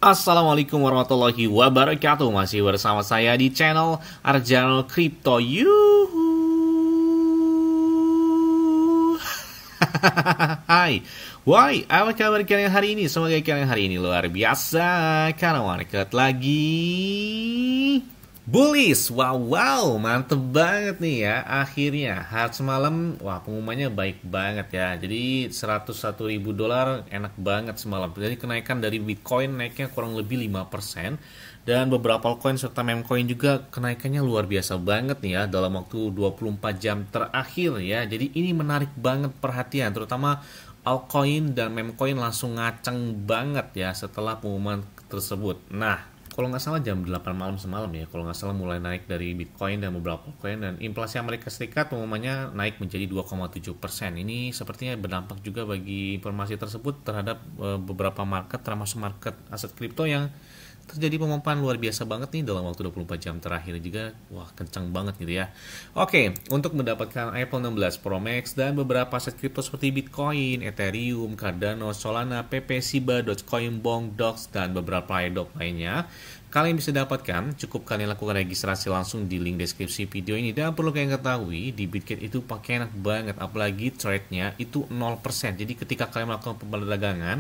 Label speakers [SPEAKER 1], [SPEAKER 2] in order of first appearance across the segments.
[SPEAKER 1] Assalamualaikum warahmatullahi wabarakatuh. Masih bersama saya di channel Arjano Crypto. Yuhu. Hai. Why? Apa kabar kalian hari ini? Semoga kalian hari ini luar biasa karena market lagi bullish. Wow, mantep banget nih ya. Akhirnya hari semalam, wah pengumumannya baik banget ya. Jadi $101.000 enak banget semalam. Jadi kenaikan dari Bitcoin naiknya kurang lebih 5%. Dan beberapa altcoin serta meme coin juga kenaikannya luar biasa banget nih ya dalam waktu 24 jam terakhir ya. Jadi ini menarik banget perhatian, terutama altcoin dan meme coin langsung ngaceng banget ya setelah pengumuman tersebut. Nah, kalau nggak salah jam 8 malam semalam ya, kalau nggak salah mulai naik dari Bitcoin dan beberapa coin, dan inflasi Amerika Serikat pengumumannya naik menjadi 2,7%. Ini sepertinya berdampak juga bagi informasi tersebut terhadap beberapa market, termasuk market aset kripto yang terjadi pemompaan luar biasa banget nih dalam waktu 24 jam terakhir juga. Wah, kencang banget gitu ya. Oke, untuk mendapatkan iPhone 16 Pro Max dan beberapa aset kripto seperti Bitcoin, Ethereum, Cardano, Solana, PP, Shiba, Dogecoin, Bong, Dox, dan beberapa airdrop lainnya, kalian bisa dapatkan, cukup kalian lakukan registrasi langsung di link deskripsi video ini. Dan perlu kalian ketahui, di Bitget itu pakai enak banget, apalagi trade-nya itu 0%. Jadi ketika kalian melakukan perdagangan,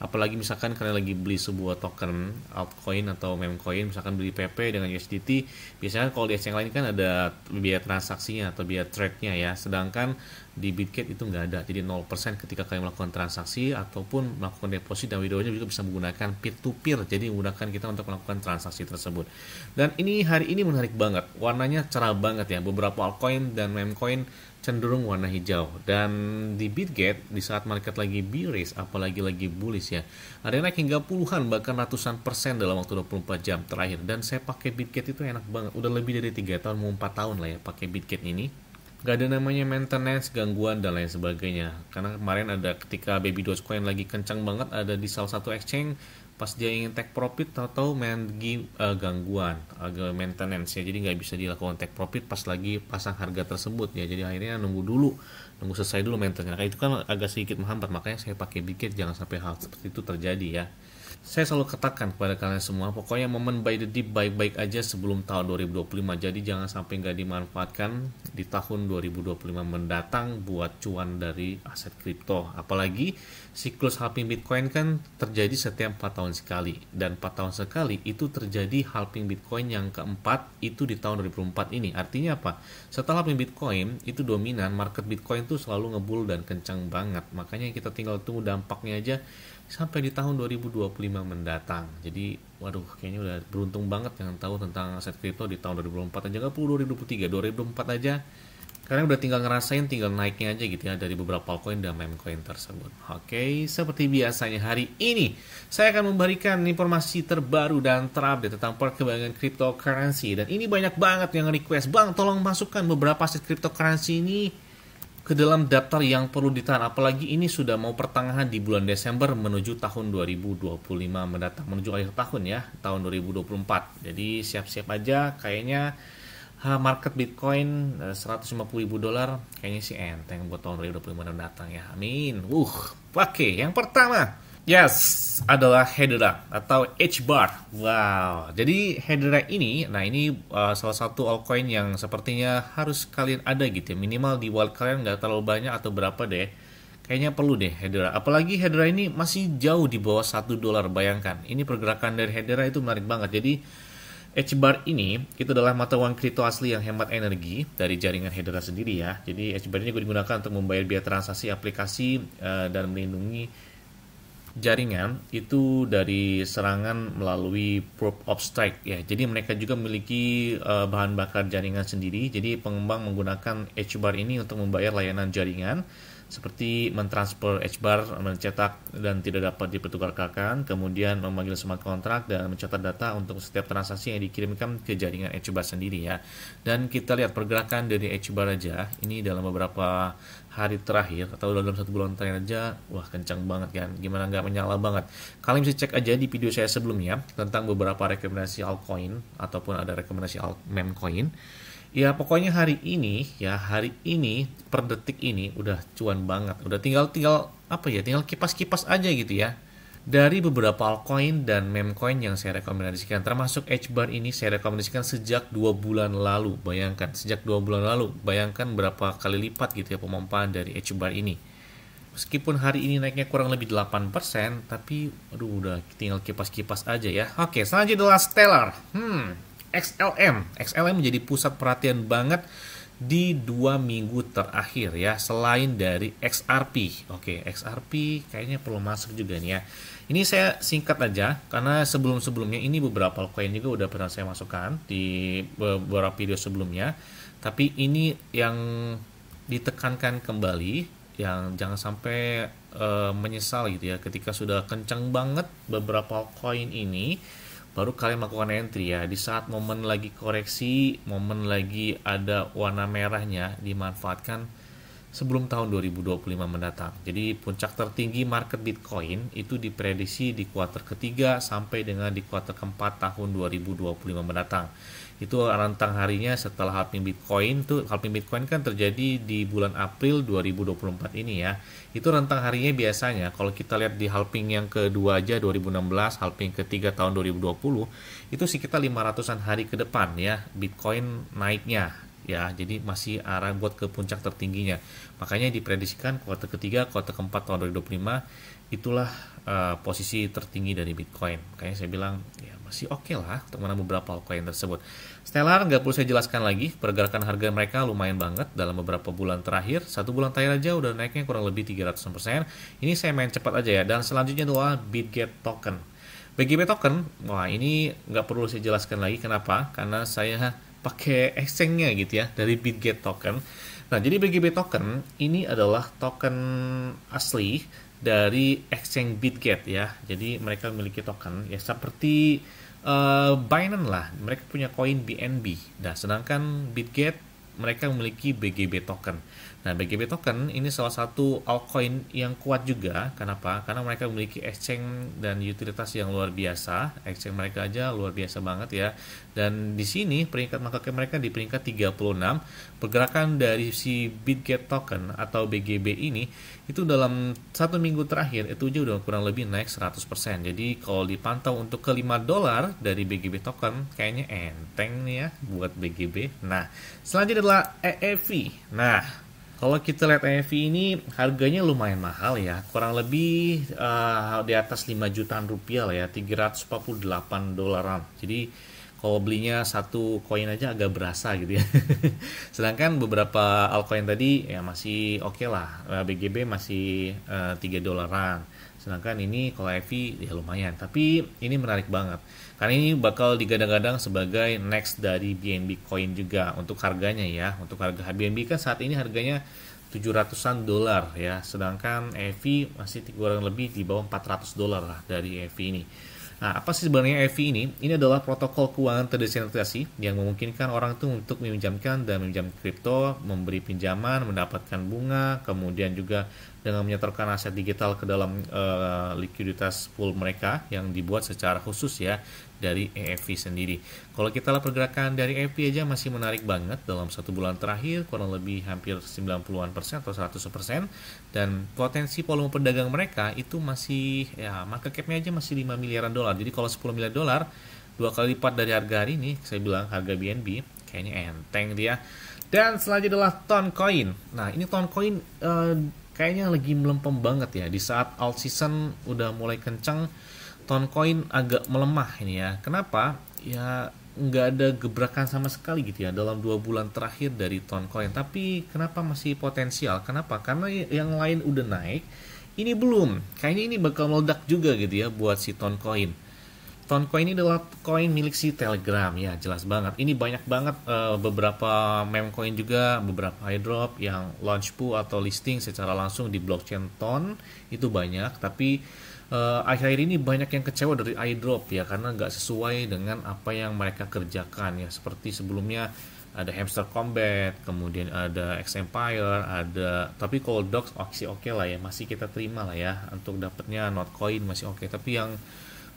[SPEAKER 1] apalagi misalkan kalian lagi beli sebuah token altcoin atau meme coin, misalkan beli PP dengan USDT, biasanya kalau di exchange lain kan ada biaya transaksinya atau biaya trade-nya ya, sedangkan di Bitget itu nggak ada, jadi 0% ketika kalian melakukan transaksi ataupun melakukan deposit, dan videonya juga bisa menggunakan peer to peer, jadi memudahkan kita untuk melakukan transaksi tersebut. Dan ini hari ini menarik banget, warnanya cerah banget ya, beberapa altcoin dan meme coin cenderung warna hijau. Dan di Bitget di saat market lagi bearish, apalagi lagi bullish ya, ada yang naik hingga puluhan bahkan ratusan persen dalam waktu 24 jam terakhir. Dan saya pakai Bitget itu enak banget, udah lebih dari 3 tahun, mau 4 tahun lah ya pakai Bitget ini. Gak ada namanya maintenance, gangguan, dan lain sebagainya. Karena kemarin ada ketika Baby Dogecoin lagi kencang banget, ada di salah satu exchange, pas dia ingin take profit, tahu-tahu gangguan, agak maintenance ya. Jadi nggak bisa dilakukan take profit pas lagi pasang harga tersebut ya. Jadi akhirnya nunggu selesai dulu maintenance. Nah, itu kan agak sedikit menghambat, makanya saya pakai Bitget, jangan sampai hal seperti itu terjadi ya. Saya selalu katakan kepada kalian semua, pokoknya momen buy the dip baik-baik aja sebelum tahun 2025. Jadi jangan sampai nggak dimanfaatkan di tahun 2025 mendatang buat cuan dari aset kripto. Apalagi siklus halving Bitcoin kan terjadi setiap 4 tahun sekali. Dan 4 tahun sekali itu terjadi halving Bitcoin yang keempat itu di tahun 2004 ini. Artinya apa? Setelah halving Bitcoin itu dominan, market Bitcoin itu selalu ngebull dan kencang banget. Makanya kita tinggal tunggu dampaknya aja sampai di tahun 2025 mendatang. Jadi, waduh, kayaknya udah beruntung banget yang tahu tentang aset kripto di tahun 2024 aja, nggak perlu 2023, 2004 aja. Karena udah tinggal ngerasain, tinggal naiknya aja gitu ya dari beberapa altcoin dan meme coin tersebut. Oke, seperti biasanya hari ini saya akan memberikan informasi terbaru dan terupdate tentang perkembangan cryptocurrency. Dan ini banyak banget yang request, "Bang, tolong masukkan beberapa aset cryptocurrency ini ke dalam daftar yang perlu ditahan." Apalagi ini sudah mau pertengahan di bulan Desember menuju tahun 2025 mendatang, menuju akhir tahun ya, tahun 2024. Jadi siap-siap aja, kayaknya market Bitcoin $150.000 kayaknya sih enteng buat tahun 2025 mendatang ya. Amin. Oke, yang pertama, yes, adalah Hedera atau HBAR. Wow, jadi Hedera ini, nah ini salah satu altcoin yang sepertinya harus kalian ada gitu ya. Minimal di wallet kalian nggak terlalu banyak atau berapa deh. Kayaknya perlu deh Hedera. Apalagi Hedera ini masih jauh di bawah $1. Bayangkan, ini pergerakan dari Hedera itu menarik banget. Jadi HBAR ini itu adalah mata uang kripto asli yang hemat energi dari jaringan Hedera sendiri ya. Jadi HBAR ini digunakan untuk membayar biaya transaksi aplikasi dan melindungi jaringan itu dari serangan melalui proof of stake ya. Jadi mereka juga memiliki bahan bakar jaringan sendiri. Jadi pengembang menggunakan HBAR ini untuk membayar layanan jaringan seperti mentransfer HBAR, mencetak dan tidak dapat dipertukarkan, kemudian memanggil smart contract dan mencatat data untuk setiap transaksi yang dikirimkan ke jaringan HBAR sendiri ya. Dan kita lihat pergerakan dari HBAR aja ini dalam beberapa hari terakhir atau dalam 1 bulan terakhir aja, wah kencang banget kan, gimana nggak menyala banget. Kalian bisa cek aja di video saya sebelumnya tentang beberapa rekomendasi altcoin ataupun ada rekomendasi meme coin. Ya pokoknya hari ini per detik ini udah cuan banget, udah tinggal apa ya, tinggal kipas-kipas aja gitu ya. Dari beberapa altcoin dan meme coin yang saya rekomendasikan, termasuk HBAR ini saya rekomendasikan sejak 2 bulan lalu. Bayangkan, sejak 2 bulan lalu, bayangkan berapa kali lipat gitu ya pemompaan dari HBAR ini. Meskipun hari ini naiknya kurang lebih 8%, tapi aduh udah tinggal kipas-kipas aja ya. Oke, selanjutnya adalah Stellar. XLM. XLM menjadi pusat perhatian banget di 2 minggu terakhir ya, selain dari XRP. Oke, XRP kayaknya perlu masuk juga nih ya. Ini saya singkat aja karena sebelum-sebelumnya ini beberapa coin juga udah pernah saya masukkan di beberapa video sebelumnya. Tapi ini yang ditekankan kembali, yang jangan sampai menyesal gitu ya ketika sudah kencang banget beberapa coin ini baru kalian melakukan entry ya. Di saat momen lagi koreksi, momen lagi ada warna merahnya, dimanfaatkan sebelum tahun 2025 mendatang. Jadi puncak tertinggi market Bitcoin itu diprediksi di kuartal ketiga sampai dengan di kuartal keempat tahun 2025 mendatang. Itu rentang harinya setelah halving Bitcoin. Tuh halving Bitcoin kan terjadi di bulan April 2024 ini ya. Itu rentang harinya biasanya kalau kita lihat di halving yang kedua aja 2016, halving ketiga tahun 2020 itu sekitar 500-an hari ke depan ya Bitcoin naiknya ya. Jadi masih arah buat ke puncak tertingginya. Makanya diprediksikan kuartal ketiga, kuartal keempat tahun 2025 itulah posisi tertinggi dari Bitcoin. Makanya saya bilang ya masih oke lah untuk menang beberapa altcoin tersebut. Stellar nggak perlu saya jelaskan lagi, pergerakan harga mereka lumayan banget dalam beberapa bulan terakhir. 1 bulan terakhir aja udah naiknya kurang lebih 300%. Ini saya main cepat aja ya. Dan selanjutnya adalah BitGet Token. BGB Token, wah ini nggak perlu saya jelaskan lagi. Kenapa? Karena saya pakai exchange-nya gitu ya, dari BitGet Token. Nah, jadi BGB Token ini adalah token asli dari exchange BitGet ya. Jadi mereka memiliki token ya seperti Binance lah. Mereka punya koin BNB. Nah, sedangkan BitGet mereka memiliki BGB Token. Nah, BGB Token ini salah satu altcoin yang kuat juga. Kenapa? Karena mereka memiliki exchange dan utilitas yang luar biasa. Exchange mereka aja luar biasa banget ya. Dan di sini peringkat market cap mereka di peringkat 36. Pergerakan dari si BitGet Token atau BGB ini itu dalam 1 minggu terakhir itu aja udah kurang lebih naik 100%. Jadi kalau dipantau untuk ke $5 dari BGB Token kayaknya enteng nih ya buat BGB. Nah, selanjutnya adalah EEV. Nah, kalau kita lihat EEV ini harganya lumayan mahal ya, kurang lebih di atas 5 jutaan rupiah lah ya, 348 dolaran. Jadi kalau belinya satu koin aja agak berasa gitu ya. Sedangkan beberapa altcoin tadi ya masih oke lah, BGB masih 3 dolaran. Sedangkan ini kalau EV ya lumayan, tapi ini menarik banget. Karena ini bakal digadang-gadang sebagai next dari BNB coin juga untuk harganya ya. Untuk harga BNB kan saat ini harganya 700-an dolar ya. Sedangkan EV masih kurang lebih di bawah 400 dolar lah dari EV ini. Nah, apa sih sebenarnya EV ini? Ini adalah protokol keuangan terdesentralisasi yang memungkinkan orang itu untuk meminjamkan dan meminjam kripto, memberi pinjaman, mendapatkan bunga, kemudian juga dengan menyetorkan aset digital ke dalam likuiditas pool mereka yang dibuat secara khusus ya dari EEV sendiri. Kalau kita lihat pergerakan dari EEV aja masih menarik banget dalam 1 bulan terakhir, kurang lebih hampir 90-an% atau 100%, dan potensi volume pedagang mereka itu masih ya market cap-nya aja masih 5 miliaran dolar. Jadi kalau 10 miliar dolar 2 kali lipat dari harga hari ini, saya bilang harga BNB kayaknya enteng dia. Dan selanjutnya adalah Toncoin. Nah, ini Toncoin kayaknya lagi melempem banget ya. Di saat alt season udah mulai kencang, Toncoin agak melemah ini ya. Kenapa? Ya nggak ada gebrakan sama sekali gitu ya dalam 2 bulan terakhir dari Toncoin. Tapi kenapa masih potensial? Kenapa? Karena yang lain udah naik, ini belum. Kayaknya ini bakal meledak juga gitu ya buat si Toncoin. Toncoin ini adalah koin milik si Telegram ya, jelas banget. Ini banyak banget beberapa meme coin juga, beberapa airdrop yang launch pool atau listing secara langsung di blockchain Ton itu banyak. Tapi akhir-akhir ini banyak yang kecewa dari airdrop ya, karena nggak sesuai dengan apa yang mereka kerjakan ya. Seperti sebelumnya ada Hamster Combat, kemudian ada X Empire, ada, tapi kalau Dox oke lah ya, masih kita terima lah ya untuk dapatnya Notcoin masih oke. Tapi yang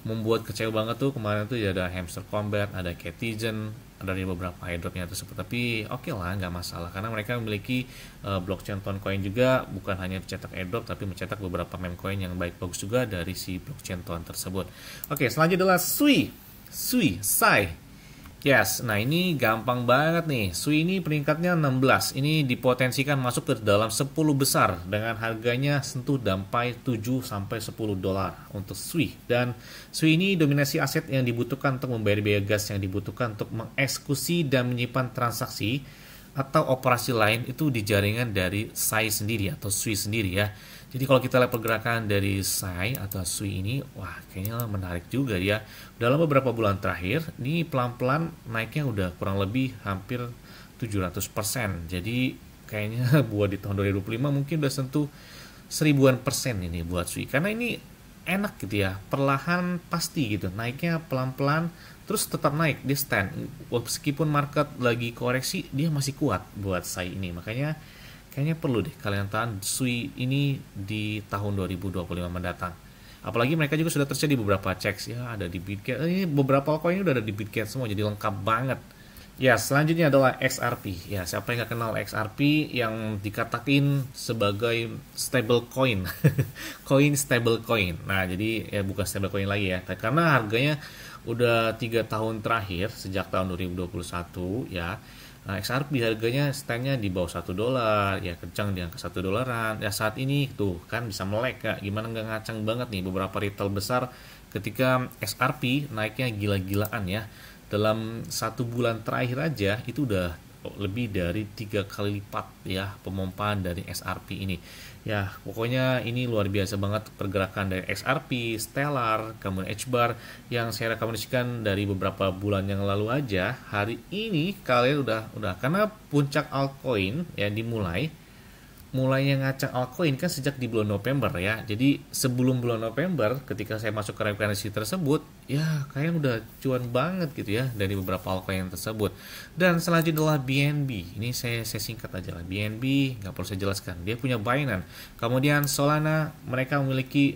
[SPEAKER 1] membuat kecewa banget tuh kemarin tuh ya, ada Hamster Combat, ada Catizen, ada dari beberapa airdropnya tersebut. Tapi oke lah, nggak masalah karena mereka memiliki blockchain Toncoin juga, bukan hanya mencetak airdrop tapi mencetak beberapa meme coin yang baik bagus juga dari si blockchain Ton tersebut. Oke, selanjutnya adalah Sai. Yes, nah ini gampang banget nih. Sui ini peringkatnya 16. Ini dipotensikan masuk ke dalam 10 besar dengan harganya sentuh sampai 7 sampai 10 dolar untuk Sui. Dan Sui ini dominasi aset yang dibutuhkan untuk membayar biaya gas yang dibutuhkan untuk mengeksekusi dan menyimpan transaksi atau operasi lain itu di jaringan dari Sai sendiri atau Sui sendiri ya. Jadi kalau kita lihat pergerakan dari Sai atau Sui ini, wah kayaknya menarik juga ya. Dalam beberapa bulan terakhir, ini pelan-pelan naiknya udah kurang lebih hampir 700%. Jadi kayaknya buat di tahun 2025 mungkin udah sentuh 1000% ini buat Sui. Karena ini enak gitu ya, perlahan pasti gitu, naiknya pelan-pelan terus tetap naik, dia stand. Meskipun market lagi koreksi, dia masih kuat buat Sai ini. Makanya kayaknya perlu deh kalian tahan Sui ini di tahun 2025 mendatang. Apalagi mereka juga sudah tersedia di beberapa checks ya, ada di Bitget. Ini beberapa coin udah ada di Bitget semua, jadi lengkap banget. Ya, selanjutnya adalah XRP. Ya, siapa yang nggak kenal XRP yang dikatakan sebagai stable coin. Koin stable coin. Nah, jadi ya bukan stable coin lagi ya. Karena harganya udah 3 tahun terakhir sejak tahun 2021 ya. Nah, XRP harganya standnya di bawah $1 ya, kencang di angka $1. Ya saat ini tuh kan bisa melek ya, gimana nggak ngacang banget nih beberapa retail besar ketika XRP naiknya gila-gilaan ya. Dalam 1 bulan terakhir aja itu udah lebih dari 3 kali lipat ya pemompaan dari XRP ini. Ya pokoknya ini luar biasa banget pergerakan dari XRP, Stellar, kemudian HBAR yang saya rekomendasikan dari beberapa bulan yang lalu aja. Hari ini kalian udah karena puncak altcoin ya mulainya ngacak altcoin kan sejak di bulan November ya. Jadi sebelum bulan November ketika saya masuk ke referensi tersebut, ya kalian udah cuan banget gitu ya dari beberapa altcoin tersebut. Dan selanjutnya adalah BNB. Ini saya singkat aja lah. BNB nggak perlu saya jelaskan. Dia punya Binance. Kemudian Solana, mereka memiliki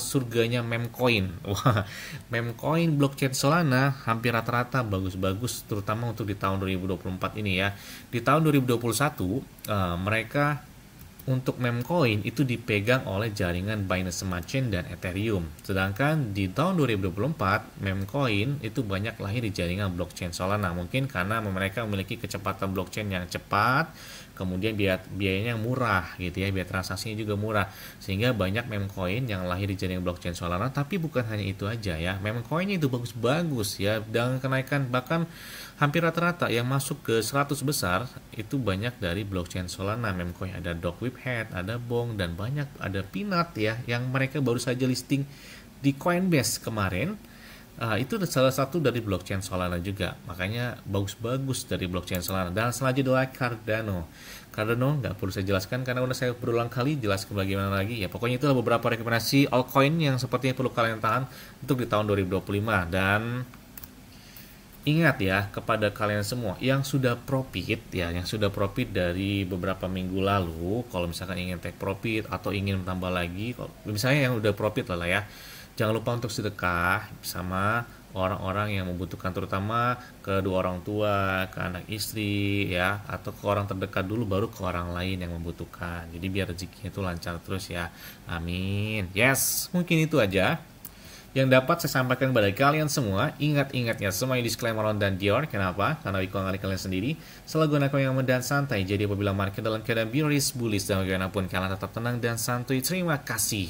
[SPEAKER 1] surganya meme coin. Wah, meme coin blockchain Solana hampir rata-rata bagus-bagus, terutama untuk di tahun 2024 ini ya. Di tahun 2021 mereka untuk meme coin itu dipegang oleh jaringan Binance Smart Chain dan Ethereum. Sedangkan di tahun 2024 meme coin itu banyak lahir di jaringan blockchain Solana. Mungkin karena mereka memiliki kecepatan blockchain yang cepat, kemudian biayanya murah gitu ya, biaya transaksinya juga murah, sehingga banyak meme coin yang lahir di jaringan blockchain Solana. Tapi bukan hanya itu aja ya, meme coinnya itu bagus-bagus ya, dengan kenaikan bahkan hampir rata-rata yang masuk ke 100 besar itu banyak dari blockchain Solana. Meme coin ada Dogwifhead, ada Bong, dan banyak ada Peanut ya yang mereka baru saja listing di Coinbase kemarin. Itu salah satu dari blockchain Solana juga, makanya bagus-bagus dari blockchain Solana. Dan selanjutnya adalah Cardano. Cardano nggak perlu saya jelaskan karena udah saya berulang kali jelaskan bagaimana lagi ya. Pokoknya itu adalah beberapa rekomendasi altcoin yang sepertinya perlu kalian tahan untuk di tahun 2025. Dan ingat ya kepada kalian semua yang sudah profit ya, yang sudah profit dari beberapa minggu lalu, kalau misalkan ingin take profit atau ingin tambah lagi, misalnya yang udah profit lah ya, jangan lupa untuk sedekah sama orang-orang yang membutuhkan, terutama ke kedua orang tua, ke anak istri ya, atau ke orang terdekat dulu baru ke orang lain yang membutuhkan. Jadi biar rezekinya itu lancar terus ya. Amin. Yes, mungkin itu aja yang dapat saya sampaikan kepada kalian semua. Ingat-ingatnya semua disclaimer on dan Dior. Kenapa? Karena keuangan kalian sendiri selalu gunakan yang aman dan santai. Jadi apabila market dalam keadaan bearish, bullish, dan bagaimanapun kalian tetap tenang dan santuy. Terima kasih.